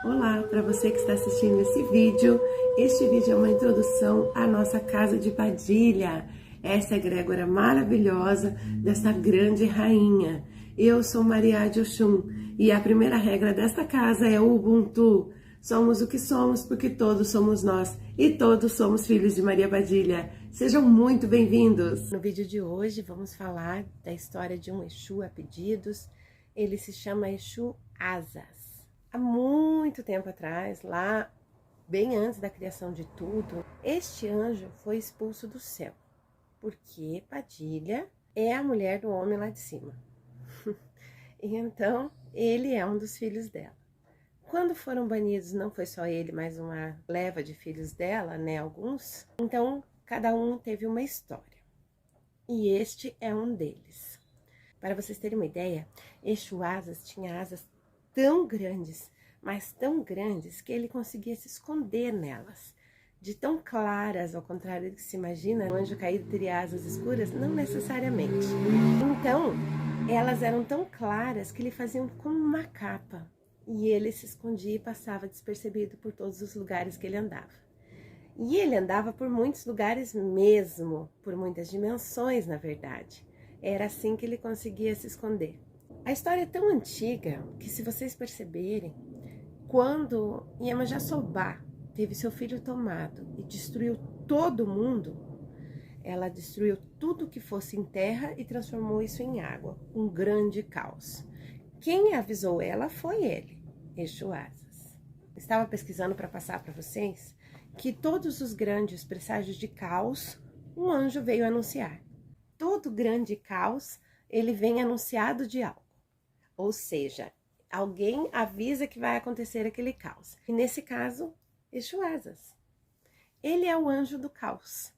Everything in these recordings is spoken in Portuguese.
Olá, para você que está assistindo esse vídeo. Este vídeo é uma introdução à nossa casa de Padilha. Essa é a egrégora maravilhosa dessa grande rainha. Eu sou Maria de Oxum e a primeira regra desta casa é o Ubuntu. Somos o que somos porque todos somos nós e todos somos filhos de Maria Padilha. Sejam muito bem-vindos! No vídeo de hoje vamos falar da história de um Exu a pedidos. Ele se chama Exu Asas. Há muito tempo atrás, lá bem antes da criação de tudo, este anjo foi expulso do céu, porque Padilha é a mulher do homem lá de cima. E então, ele é um dos filhos dela. Quando foram banidos, não foi só ele, mas uma leva de filhos dela, né, alguns. Então, cada um teve uma história. E este é um deles. Para vocês terem uma ideia, Exu Asas tinha asas tão grandes, mas tão grandes que ele conseguia se esconder nelas. De tão claras, ao contrário do que se imagina, o anjo caído teria asas escuras? Não necessariamente. Então, elas eram tão claras que lhe faziam como uma capa. E ele se escondia e passava despercebido por todos os lugares que ele andava. E ele andava por muitos lugares mesmo, por muitas dimensões, na verdade. Era assim que ele conseguia se esconder. A história é tão antiga que, se vocês perceberem, quando Iemanjá Sobá teve seu filho tomado e destruiu todo mundo, ela destruiu tudo que fosse em terra e transformou isso em água, um grande caos. Quem avisou ela foi ele, Exu Asas. Estava pesquisando para passar para vocês que todos os grandes presságios de caos, um anjo veio anunciar. Todo grande caos, ele vem anunciado de algo. Ou seja, alguém avisa que vai acontecer aquele caos. E nesse caso, Exu Asas. Ele é o anjo do caos.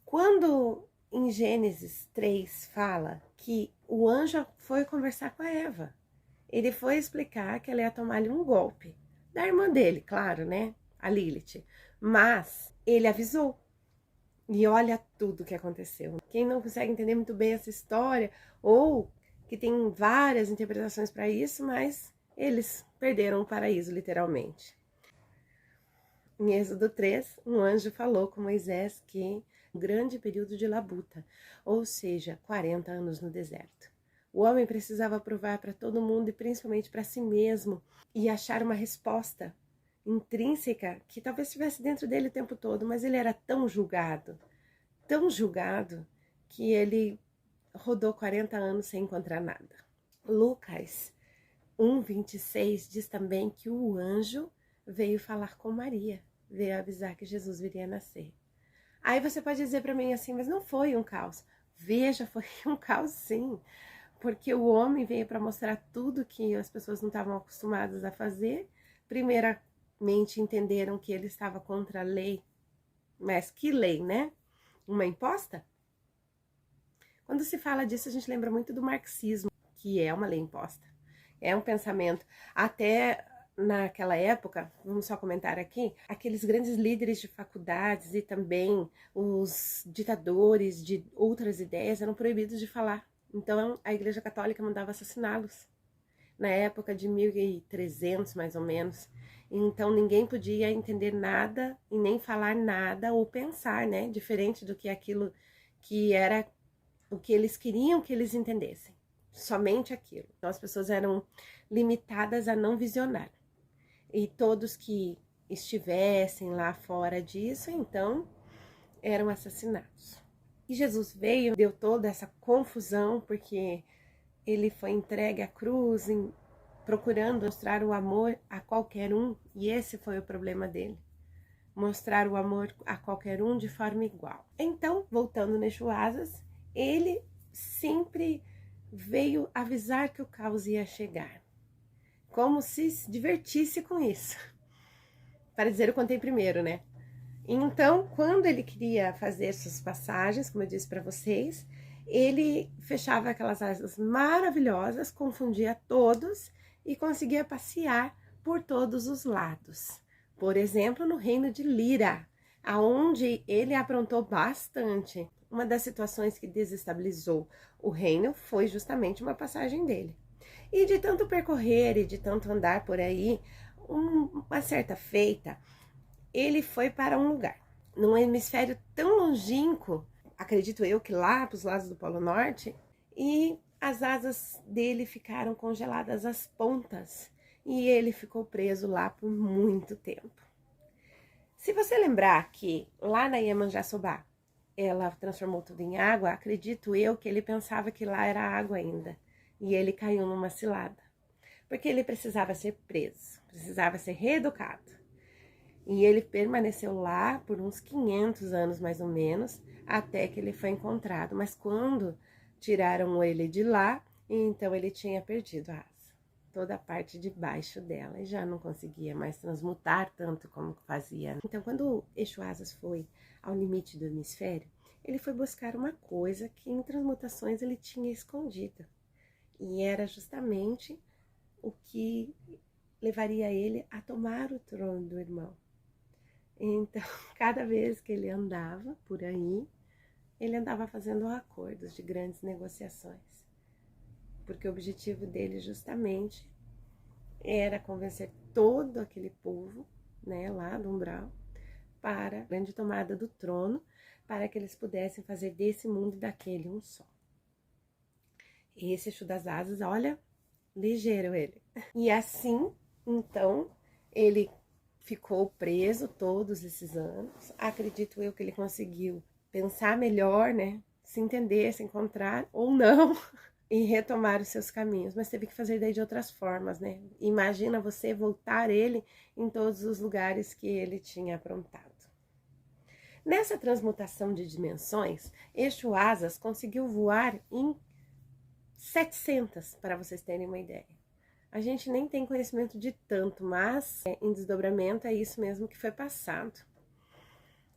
Quando em Gênesis 3 fala que o anjo foi conversar com a Eva, ele foi explicar que ela ia tomar-lhe um golpe. Da irmã dele, claro, né? A Lilith. Mas ele avisou. E olha tudo que aconteceu. Quem não consegue entender muito bem essa história, ou que tem várias interpretações para isso, mas eles perderam o paraíso, literalmente. Em Êxodo 3, um anjo falou com Moisés que um grande período de labuta, ou seja, 40 anos no deserto. O homem precisava provar para todo mundo e principalmente para si mesmo e achar uma resposta intrínseca que talvez estivesse dentro dele o tempo todo, mas ele era tão julgado que ele rodou 40 anos sem encontrar nada. Lucas 1:26 diz também que o anjo veio falar com Maria, veio avisar que Jesus viria nascer. Aí você pode dizer para mim assim, mas não foi um caos. Veja, foi um caos sim, porque o homem veio para mostrar tudo que as pessoas não estavam acostumadas a fazer. Primeiramente entenderam que ele estava contra a lei, mas que lei, né? Uma imposta? Quando se fala disso, a gente lembra muito do marxismo, que é uma lei imposta. É um pensamento. Até naquela época, vamos só comentar aqui, aqueles grandes líderes de faculdades e também os ditadores de outras ideias eram proibidos de falar. Então, a Igreja Católica mandava assassiná-los. Na época de 1300, mais ou menos. Então, ninguém podia entender nada e nem falar nada ou pensar, né? Diferente do que aquilo que era o que eles queriam que eles entendessem, somente aquilo. Então as pessoas eram limitadas a não visionar. E todos que estivessem lá fora disso, então, eram assassinados. E Jesus veio, deu toda essa confusão, porque ele foi entregue à cruz, procurando mostrar o amor a qualquer um, e esse foi o problema dele. Mostrar o amor a qualquer um de forma igual. Então, voltando no Exu Asas, ele sempre veio avisar que o caos ia chegar, como se divertisse com isso. Para dizer, eu contei primeiro, né? Então, quando ele queria fazer suas passagens, como eu disse para vocês, ele fechava aquelas asas maravilhosas, confundia todos e conseguia passear por todos os lados. Por exemplo, no reino de Lira, aonde ele aprontou bastante. Uma das situações que desestabilizou o reino foi justamente uma passagem dele. E de tanto percorrer e de tanto andar por aí, Uma certa feita, ele foi para um lugar, num hemisfério tão longínquo, acredito eu que lá para os lados do Polo Norte, e as asas dele ficaram congeladas às pontas, e ele ficou preso lá por muito tempo. Se você lembrar que lá na Iemanjá-Sobá, ela transformou tudo em água, acredito eu que ele pensava que lá era água ainda, e ele caiu numa cilada, porque ele precisava ser preso, precisava ser reeducado. E ele permaneceu lá por uns 500 anos mais ou menos, até que ele foi encontrado. Mas quando tiraram ele de lá, então ele tinha perdido a asa, toda a parte de baixo dela, e já não conseguia mais transmutar tanto como fazia. Então, quando Exu Asas foi ao limite do hemisfério, ele foi buscar uma coisa que em transmutações ele tinha escondido. E era justamente o que levaria ele a tomar o trono do irmão. Então, cada vez que ele andava por aí, ele andava fazendo acordos de grandes negociações. Porque o objetivo dele justamente era convencer todo aquele povo, né, lá do umbral, para a grande tomada do trono, para que eles pudessem fazer desse mundo e daquele um só. Esse Exu das Asas, olha, ligeiro ele. E assim, então, ele ficou preso todos esses anos. Acredito eu que ele conseguiu pensar melhor, né? Se entender, se encontrar ou não e retomar os seus caminhos. Mas teve que fazer daí de outras formas, né? Imagina você voltar ele em todos os lugares que ele tinha aprontado. Nessa transmutação de dimensões, Exu Asas conseguiu voar em 700, para vocês terem uma ideia. A gente nem tem conhecimento de tanto, mas em desdobramento é isso mesmo que foi passado.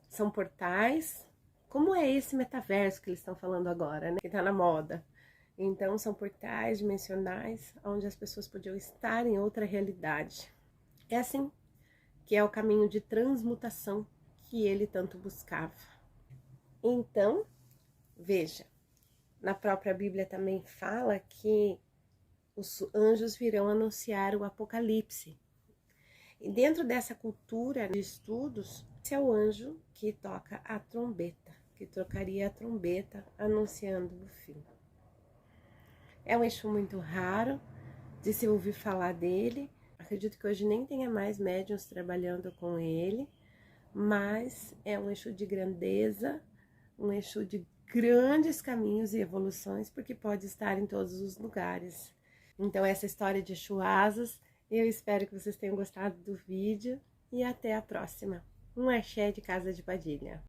São portais, como é esse metaverso que eles estão falando agora, né? Que tá na moda. Então, são portais dimensionais, onde as pessoas podiam estar em outra realidade. É assim que é o caminho de transmutação que ele tanto buscava. Então, veja, na própria Bíblia também fala que os anjos virão anunciar o Apocalipse. E dentro dessa cultura de estudos, esse é o anjo que toca a trombeta, que tocaria a trombeta anunciando o fim. É um Exu muito raro de se ouvir falar dele. Acredito que hoje nem tenha mais médiuns trabalhando com ele, mas é um Exu de grandeza, um Exu de grandes caminhos e evoluções, porque pode estar em todos os lugares. Então, essa história de Exu Asas, eu espero que vocês tenham gostado do vídeo e até a próxima. Um axé de Casa de Padilha.